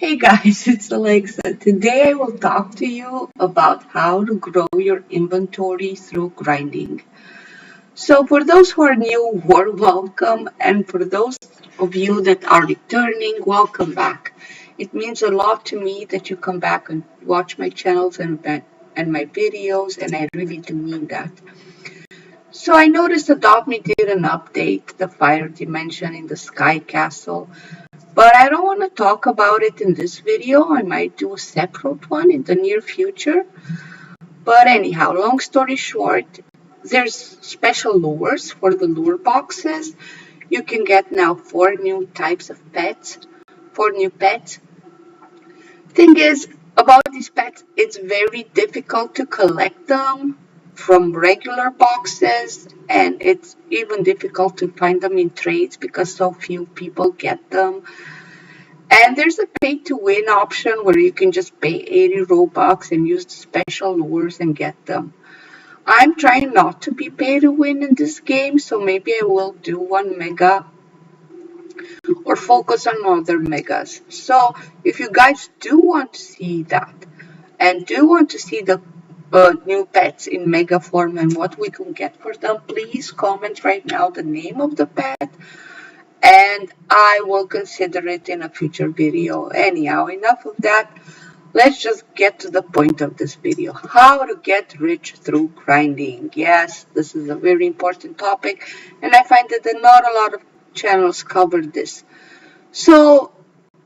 Hey guys, it's Alexa. Today I will talk to you about how to grow your inventory through grinding. So, for those who are new, warm welcome, and for those of you that are returning, welcome back. It means a lot to me that you come back and watch my channels and my videos, and I really do mean that. So, I noticed Adopt Me did an update, the fire dimension in the Sky Castle. But I don't want to talk about it in this video. I might do a separate one in the near future. But anyhow, long story short, there's special lures for the lure boxes. You can get now 4 new pets. Thing is, about these pets, it's very difficult to collect them from regular boxes, and it's even difficult to find them in trades because so few people get them. And there's a pay to win option where you can just pay 80 Robux and use the special lures and get them. I'm trying not to be pay to win in this game, so maybe I will do one mega or focus on other megas. So if you guys do want to see that and do want to see the new pets in mega form and what we can get for them, please comment right now the name of the pet and I will consider it in a future video. Anyhow, enough of that. Let's just get to the point of this video. How to get rich through grinding. Yes, this is a very important topic, and I find that not a lot of channels cover this. So,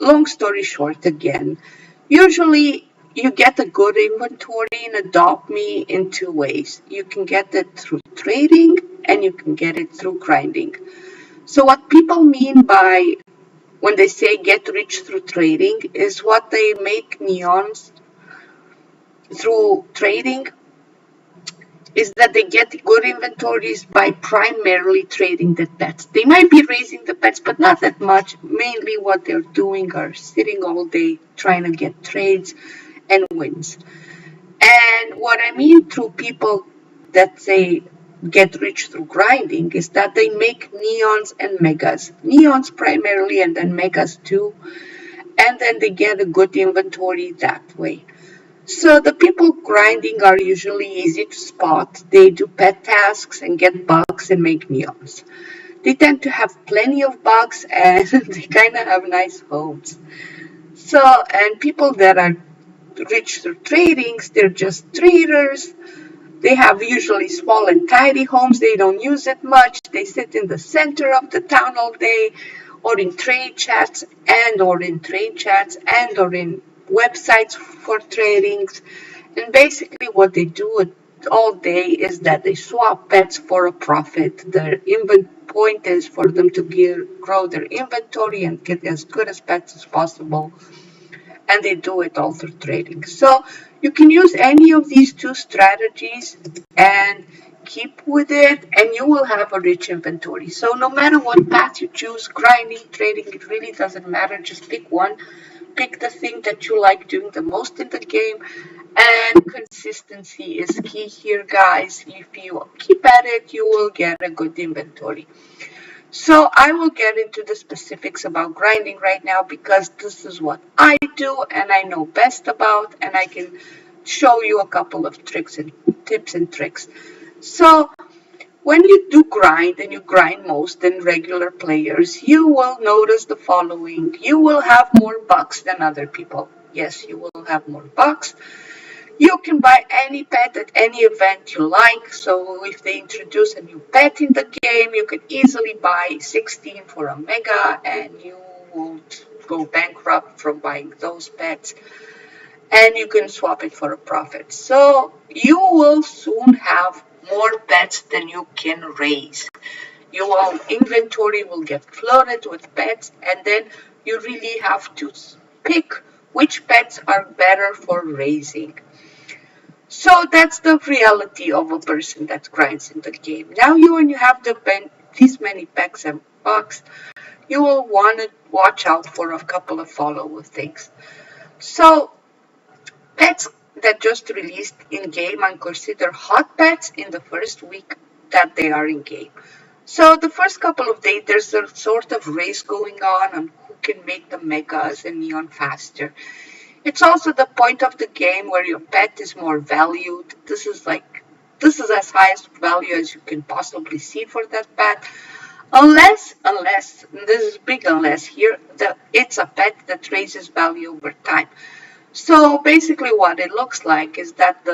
long story short again, usually you get a good inventory in Adopt Me in two ways. You can get it through trading and you can get it through grinding. So what people mean by when they say get rich through trading is what they make neons through trading is that they get good inventories by primarily trading the pets. They might be raising the pets, but not that much. Mainly what they're doing are sitting all day trying to get trades and wins. And what I mean through people that say get rich through grinding is that they make neons and megas. Neons primarily and then megas too. And then they get a good inventory that way. So the people grinding are usually easy to spot. They do pet tasks and get bugs and make neons. They tend to have plenty of bugs and they kind of have nice homes. So, and people that are rich through tradings, they're just traders. They have usually small and tidy homes. They don't use it much. They sit in the center of the town all day or in trade chats and or in websites for tradings. And basically what they do all day is that they swap pets for a profit. Their point is for them to grow their inventory and get as good as pets as possible. And they do it all through trading. So you can use any of these two strategies and keep with it and you will have a rich inventory. So no matter what path you choose, grinding, trading, it really doesn't matter. Just pick one. Pick the thing that you like doing the most in the game. And consistency is key here, guys. If you keep at it, you will get a good inventory. So I will get into the specifics about grinding right now because this is what I do and I know best about and I can show you a couple of tricks and tips and tricks. So when you do grind and you grind most than regular players, you will notice the following. You will have more bucks than other people. Yes, you will have more bucks. You can buy any pet at any event you like. So if they introduce a new pet in the game, you can easily buy 16 for a mega and you won't go bankrupt from buying those pets. And you can swap it for a profit. So you will soon have more pets than you can raise. Your inventory will get flooded with pets and then you really have to pick which pets are better for raising. So that's the reality of a person that grinds in the game. Now when you have these many packs and bucks, you will want to watch out for a couple of follow-up things. So pets that just released in game are considered hot pets in the first week that they are in game. So the first couple of days there's a sort of race going on can make the megas and neon faster. It's also the point of the game where your pet is more valued. This is as highest value as you can possibly see for that pet. Unless, this is big unless here, that it's a pet that raises value over time. So basically what it looks like is that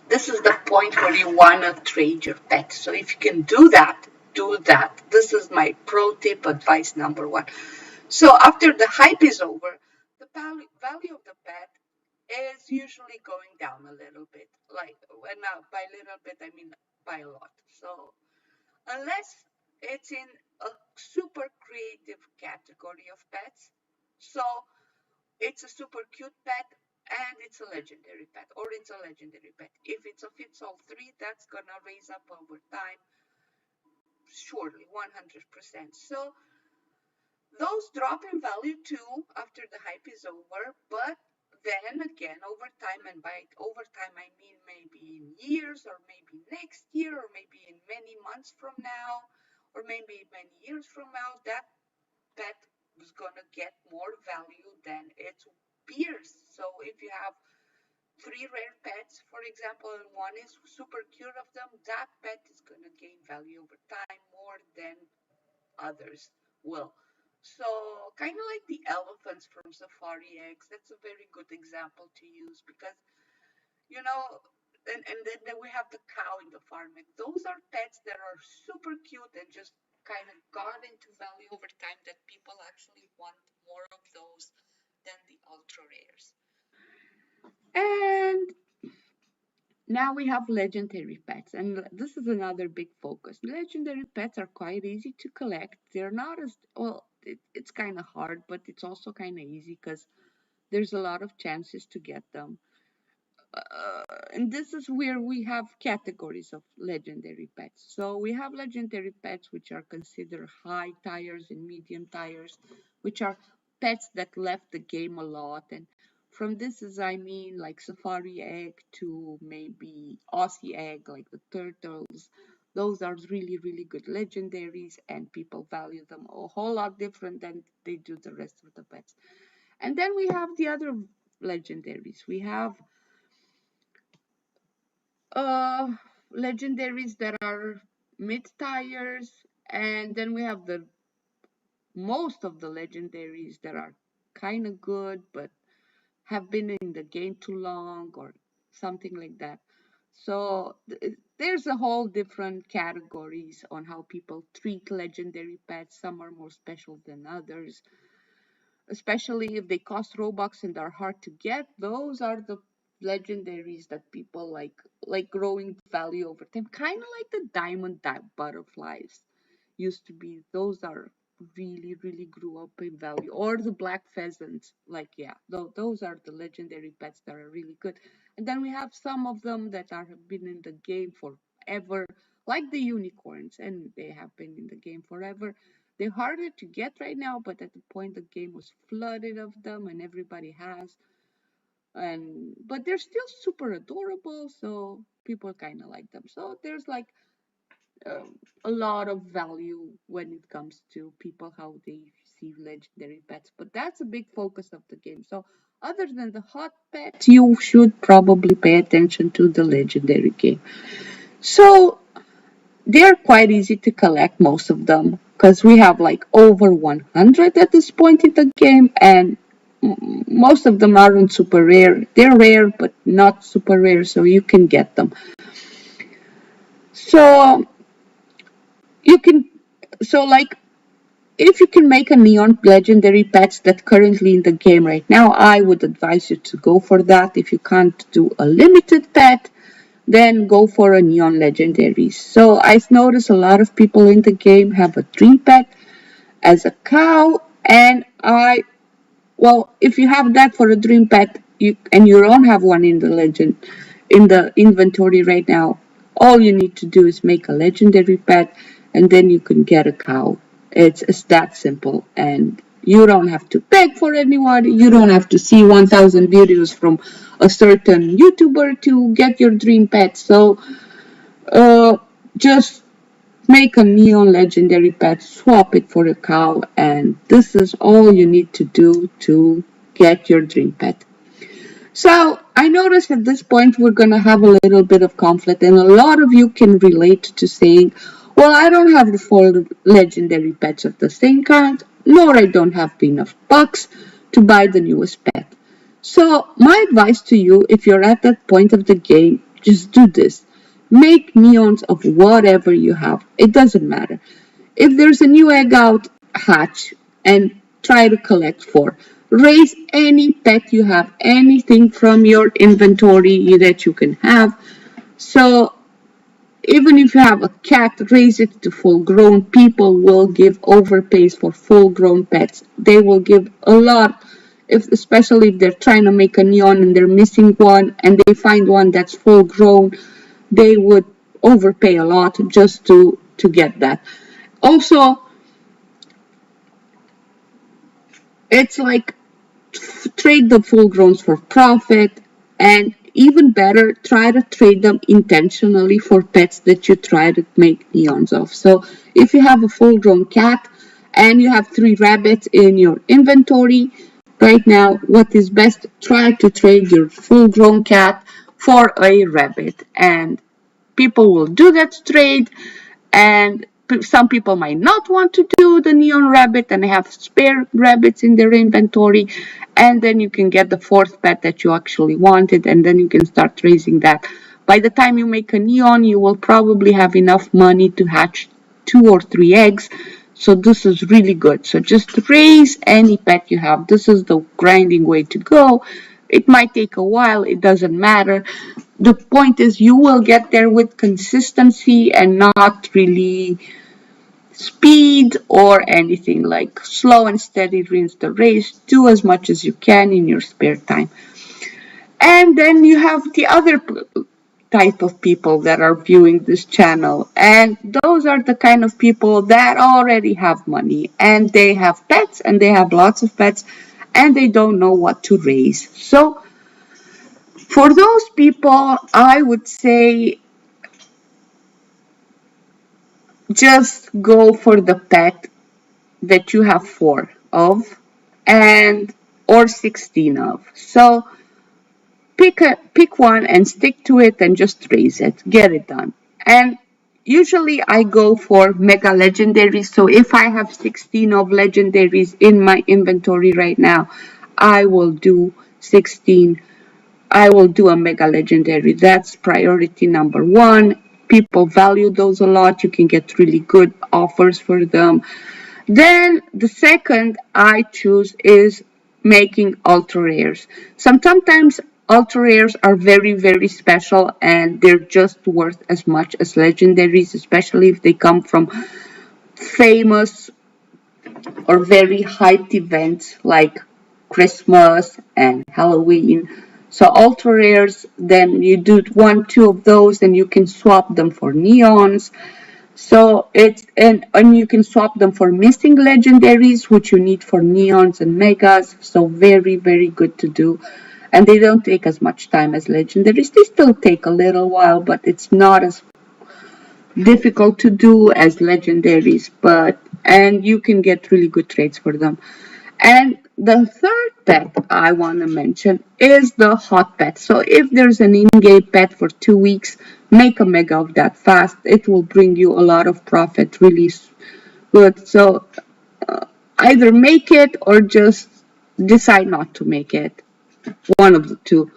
this is the point where you want to trade your pet. So if you can do that, do that. This is my pro tip advice number one. So after the hype is over, the value of the pet is usually going down a little bit. Like when by little bit I mean by a lot. So unless it's in a super creative category of pets, so it's a super cute pet and it's a legendary pet, or it's a legendary pet. If it's a fits all three, that's gonna raise up over time, surely 100%. So those drop in value too after the hype is over, but then again over time, and by over time I mean maybe in years, or maybe next year, or maybe in many months from now, or maybe many years from now, that pet is gonna get more value than its peers. So if you have three rare pets, for example, and one is super cute of them, that pet is gonna gain value over time more than others will. So, kind of like the elephants from Safari X, that's a very good example to use because, you know, and then we have the cow in the farm. And those are pets that are super cute and just kind of got into value over time that people actually want more of those than the ultra rares. And now we have legendary pets, and this is another big focus. Legendary pets are quite easy to collect. They're not as well, it's kind of hard, but it's also kind of easy because there's a lot of chances to get them. And this is where we have categories of legendary pets. So we have legendary pets, which are considered high tires and medium tires, which are pets that left the game a lot. And from this is I mean like Safari Egg to maybe Aussie Egg, like the turtles. Those are really, really good legendaries, and people value them a whole lot different than they do the rest of the pets. And then we have the other legendaries. We have uh legendaries that are mid tires, and then we have the most of the legendaries that are kind of good but have been in the game too long or something like that. So there's a whole different categories on how people treat legendary pets. Some are more special than others, especially if they cost Robux and are hard to get. Those are the legendaries that people like growing value over time, kind of like the diamond butterflies used to be. Those are really, really grew up in value, or the black pheasants. Like, yeah, those are the legendary pets that are really good. And then we have some of them that are have been in the game forever, like the unicorns, and they have been in the game forever. They're harder to get right now, but at the point the game was flooded of them and everybody has. And but they're still super adorable, so people kind of like them. So there's like a lot of value when it comes to people how they see legendary pets. But that's a big focus of the game. So other than the hot pets, you should probably pay attention to the legendary game. So they're quite easy to collect, most of them, because we have like over 100 at this point in the game, and most of them aren't super rare. They're rare, but not super rare, so you can get them. So you can, so like, if you can make a neon legendary pets that currently in the game right now, I would advise you to go for that. If you can't do a limited pet, then go for a neon legendary. So I've noticed a lot of people in the game have a dream pet as a cow, and if you have that for a dream pet, you don't have one in the legend in the inventory right now, all you need to do is make a legendary pet, and then you can get a cow. It's that simple, and you don't have to beg for anyone. You don't have to see 1,000 videos from a certain YouTuber to get your dream pet. So, uh, just make a neon legendary pet, swap it for a cow, and this is all you need to do to get your dream pet. So I noticed at this point we're going to have a little bit of conflict, and a lot of you can relate to saying, well, I don't have the four legendary pets of the same kind, nor I don't have enough bucks to buy the newest pet. So my advice to you, if you're at that point of the game, just do this. Make neons of whatever you have. It doesn't matter. If there's a new egg out, hatch and try to collect four. Raise any pet you have, anything from your inventory that you can have. So even if you have a cat, raise it to full grown. People will give overpays for full grown pets. They will give a lot, especially if they're trying to make a neon and they're missing one and they find one that's full grown, they would overpay a lot just to get that. Also, it's like trade the full growns for profit, and even better, try to trade them intentionally for pets that you try to make neons of. So if you have a full grown cat and you have 3 rabbits in your inventory right now, what is best, try to trade your full grown cat for a rabbit, and people will do that trade, and some people might not want to do the neon rabbit and have spare rabbits in their inventory, and then you can get the fourth pet that you actually wanted, and then you can start raising that. By the time you make a neon, you will probably have enough money to hatch 2 or 3 eggs. So this is really good. So just raise any pet you have. This is the grinding way to go. It might take a while, it doesn't matter. The point is you will get there with consistency and not really speed or anything. Like slow and steady wins the race. Do as much as you can in your spare time. And then you have the other type of people that are viewing this channel, and those are the kind of people that already have money and they have pets and they have lots of pets and they don't know what to raise. So for those people, I would say just go for the pet that you have 4 of and or 16 of. So pick one and stick to it and just raise it. Get it done. And usually I go for mega legendaries. So if I have 16 of legendaries in my inventory right now, I will do 16. I will do a mega legendary. That's priority number 1. People value those a lot. You can get really good offers for them. Then the second I choose is making ultra rares. Sometimes ultra rares are very, very special and they're just worth as much as legendaries, especially if they come from famous or very hyped events like Christmas and Halloween. So ultra rares, then you do 1, 2 of those and you can swap them for neons. So it's and you can swap them for missing legendaries, which you need for neons and megas. So very, very good to do. And they don't take as much time as legendaries. They still take a little while, but it's not as difficult to do as legendaries. And you can get really good trades for them. And the third pet I want to mention is the hot pet. So if there's an in-game pet for 2 weeks, make a mega of that fast. It will bring you a lot of profit really good. So either make it or just decide not to make it. One of the two.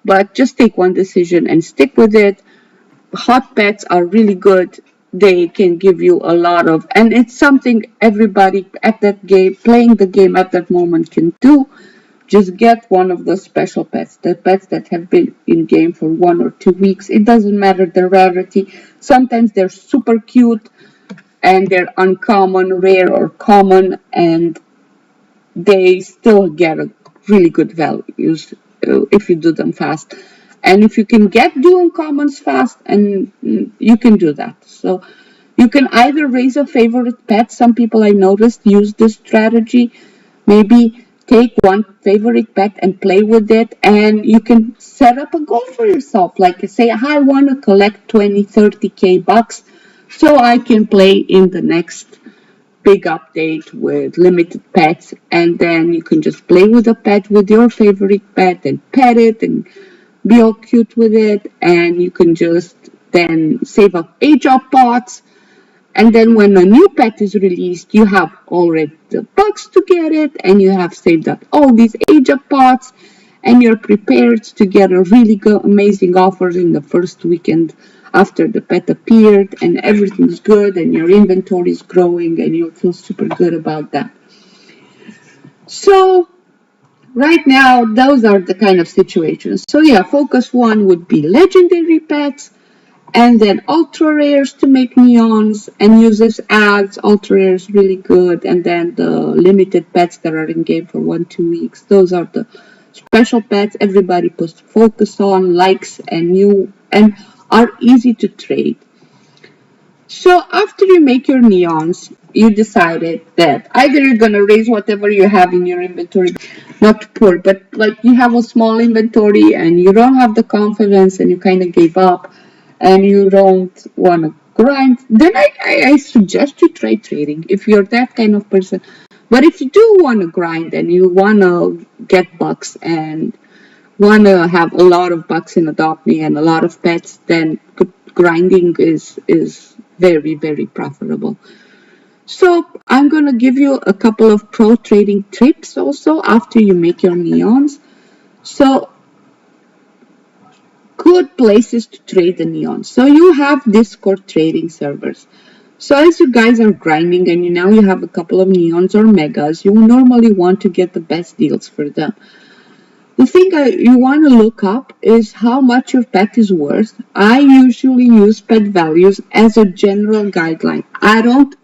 But just take one decision and stick with it. Hot pets are really good. They can give you a lot of, and it's something everybody at that game, playing the game at that moment can do. Just get one of the special pets, the pets that have been in game for 1 or 2 weeks. It doesn't matter the rarity. Sometimes they're super cute and they're uncommon, rare, or common, and they still get a really good values if you do them fast. And if you can get doing commons fast, and you can do that. So you can either raise a favorite pet. Some people I noticed use this strategy. Maybe take one favorite pet and play with it, and you can set up a goal for yourself. Like say, I want to collect 20, 30K bucks. so I can play in the next big update with limited pets, and then you can just play with a pet, with your favorite pet, and pet it and be all cute with it, and you can just then save up age up pots, and then when a new pet is released, you have already the bucks to get it, and you have saved up all these age up pots, and you're prepared to get a really good, amazing offer in the first weekend after the pet appeared, and everything's good, and your inventory is growing, and you feel super good about that. So right now, those are the kind of situations. So yeah, focus one would be legendary pets, and then ultra rares to make neons and uses ads. Ultra rares really good, and then the limited pets that are in game for 1-2 weeks. Those are the special pets everybody puts focus on, likes, and you and are easy to trade. So after you make your neons, you decided that either you're gonna raise whatever you have in your inventory, not poor, but like you have a small inventory and you don't have the confidence and you kind of gave up and you don't want to grind, then I suggest you try trading if you're that kind of person. But if you do want to grind and you want to get bucks and want to have a lot of bucks in Adopt Me and a lot of pets, then grinding is very very profitable. So I'm gonna give you a couple of pro trading tips also after you make your neons. So good places to trade the neons. So you have Discord trading servers. So as you guys are grinding and now you have a couple of neons or megas, you normally want to get the best deals for them. The thing you want to look up is how much your pet is worth. I usually use pet values as a general guideline. I don't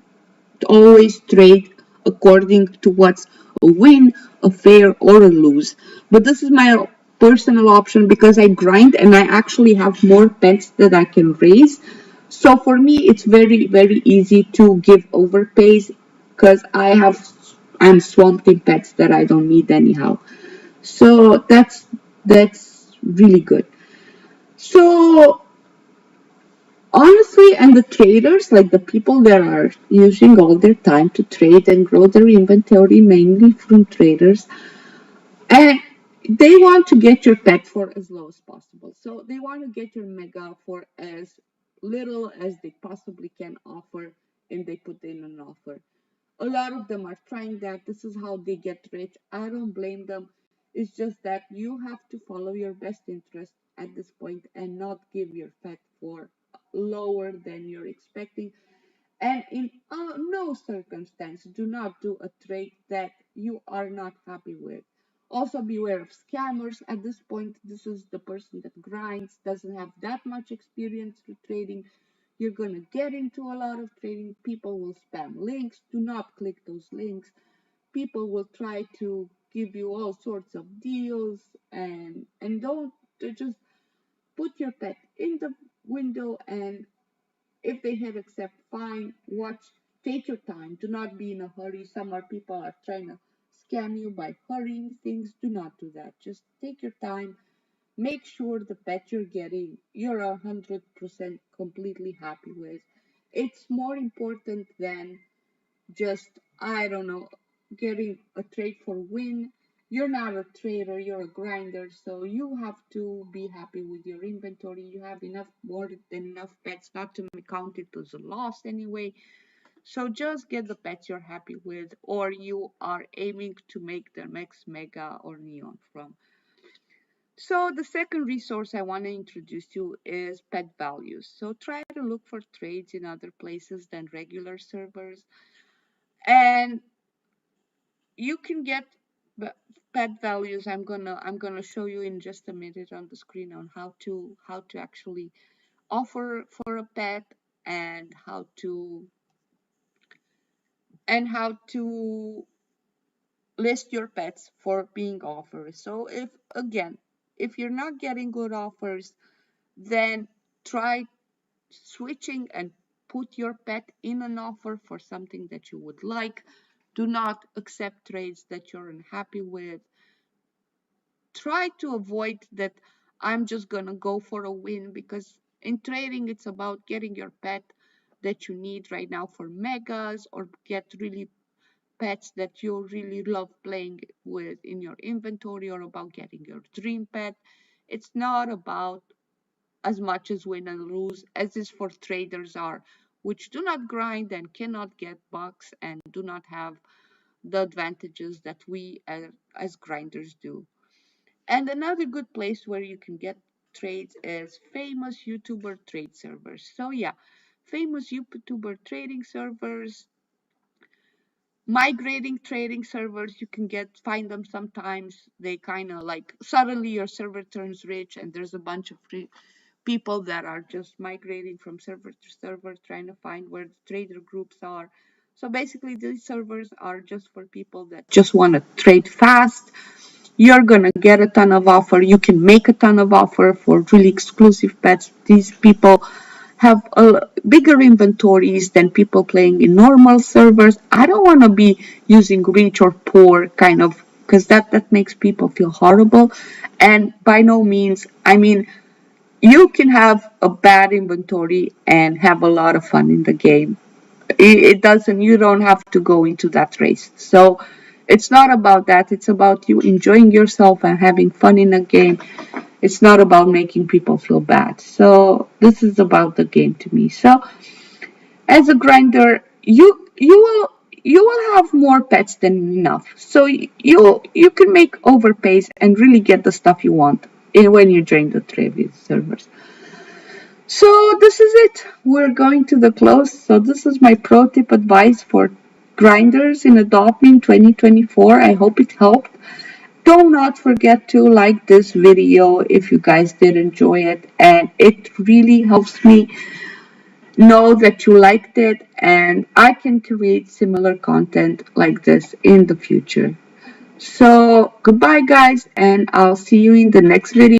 always trade according to what's a win, a fair, or a lose. But this is my personal option because I grind and I actually have more pets that I can raise. So for me, it's very, very easy to give overpays because I'm swamped in pets that I don't need anyhow. So that's really good. So honestly, and the traders, like the people that are using all their time to trade and grow their inventory, mainly from traders, and they want to get your pet for as low as possible. So they want to get your mega for as little as they possibly can offer, and they put in an offer. A lot of them are trying that. This is how they get rich. I don't blame them. It's just that you have to follow your best interest at this point and not give your pet for lower than you're expecting. And in no circumstance, do not do a trade that you are not happy with. Also, beware of scammers. At this point, this is the person that grinds, doesn't have that much experience with trading. You're going to get into a lot of trading. People will spam links. Do not click those links. People will try to give you all sorts of deals, and don't just put your pet in the window, and if they hit accept, fine. Watch, take your time. Do not be in a hurry. Some are people are trying to scam you by hurrying things. Do not do that. Just take your time. Make sure the pet you're getting, you're 100% completely happy with. It's more important than just, I don't know, getting a trade for win. You're not a trader, you're a grinder, so you have to be happy with your inventory. You have enough, more than enough pets not to count it as a loss anyway. So just get the pets you're happy with, or you are aiming to make the next mega or neon from. So the second resource I want to introduce you is pet values. So try to look for trades in other places than regular servers. And you can get pet values. I'm gonna show you in just a minute on the screen on how to actually offer for a pet, and how to list your pets for being offered. So if you're not getting good offers, then try switching and put your pet in an offer for something that you would like. Do not accept trades that you're unhappy with. Try to avoid that I'm just gonna go for a win, because in trading it's about getting your pet that you need right now for megas, or get really pets that you really love playing with in your inventory, or about getting your dream pet. It's not about as much as win and lose as is for traders are, which do not grind and cannot get bucks and do not have the advantages that we as grinders do. And another good place where you can get trades is famous YouTuber trade servers. So yeah, famous YouTuber trading servers, migrating trading servers, you can get find them sometimes. They kind of like suddenly your server turns rich and there's a bunch of free people that are just migrating from server to server trying to find where the trader groups are. So basically these servers are just for people that just want to trade fast. You're gonna get a ton of offer. You can make a ton of offer for really exclusive pets. These people have bigger inventories than people playing in normal servers. I don't want to be using rich or poor kind of, because that makes people feel horrible. And by no means, I mean, you can have a bad inventory and have a lot of fun in the game. It doesn't, you don't have to go into that race. So it's not about that. It's about you enjoying yourself and having fun in a game. It's not about making people feel bad. So this is about the game to me. So as a grinder, you will have more pets than enough. So you can make overpays and really get the stuff you want when you join the trivia servers. So this is it. We're going to the close. So this is my pro tip advice for grinders in Adopt Me in 2024. I hope it helped. Do not forget to like this video if you guys did enjoy it, and it really helps me know that you liked it and I can create similar content like this in the future. So goodbye guys, and I'll see you in the next video.